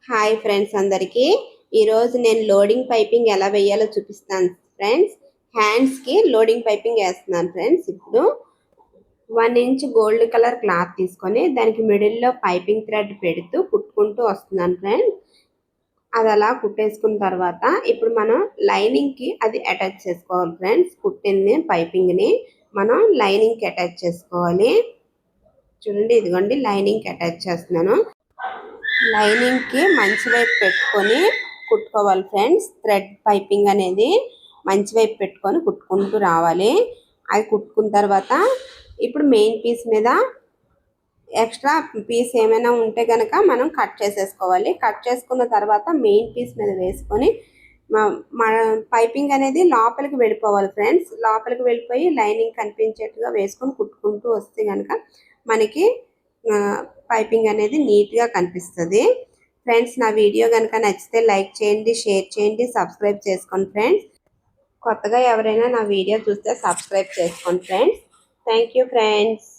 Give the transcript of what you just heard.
Hi friends అందరికీ ఈరోజు నేను లోడింగ్ పైపింగ్ ఎలా వేయాలో చూపిస్తాను ఫ్రెండ్స్. హ్యాండ్స్కి లోడింగ్ పైపింగ్ వేస్తున్నాను ఫ్రెండ్స్. ఇప్పుడు 1 ఇంచ్ గోల్డ్ కలర్ క్లాత్ తీసుకొని దానికి మిడిల్లో పైపింగ్ థ్రెడ్ పెడుతూ కుట్టుకుంటూ వస్తున్నాను ఫ్రెండ్స్. అది అలా కుట్టేసుకున్న తర్వాత ఇప్పుడు మనం లైనింగ్కి అది అటాచ్ చేసుకోవాలి ఫ్రెండ్స్. కుట్టింది పైపింగ్ని మనం లైనింగ్కి అటాచ్ చేసుకోవాలి. చూడండి, ఇదిగోండి లైనింగ్కి అటాచ్ చేస్తున్నాను. లైనింగ్కి మంచి వైపు పెట్టుకొని కుట్టుకోవాలి ఫ్రెండ్స్. థ్రెడ్ పైపింగ్ అనేది మంచి వైపు పెట్టుకొని కుట్టుకుంటూ రావాలి. అది కుట్టుకున్న తర్వాత ఇప్పుడు మెయిన్ పీస్ మీద ఎక్స్ట్రా పీస్ ఏమైనా ఉంటే కనుక మనం కట్ చేసేసుకోవాలి. కట్ చేసుకున్న తర్వాత మెయిన్ పీస్ మీద వేసుకొని మన పైపింగ్ అనేది లోపలికి వెళ్ళిపోవాలి ఫ్రెండ్స్. లోపలికి వెళ్ళిపోయి లైనింగ్ కనిపించేట్టుగా వేసుకొని కుట్టుకుంటూ వస్తే కనుక మనకి పైపింగ్ అనేది నీట్గా కనిపిస్తుంది ఫ్రెండ్స్. నా వీడియో కనుక నచ్చితే లైక్ చేయండి, షేర్ చేయండి, సబ్స్క్రైబ్ చేసుకోండి ఫ్రెండ్స్. కొత్తగా ఎవరైనా నా వీడియో చూస్తే సబ్స్క్రైబ్ చేసుకోండి ఫ్రెండ్స్. Thank you friends.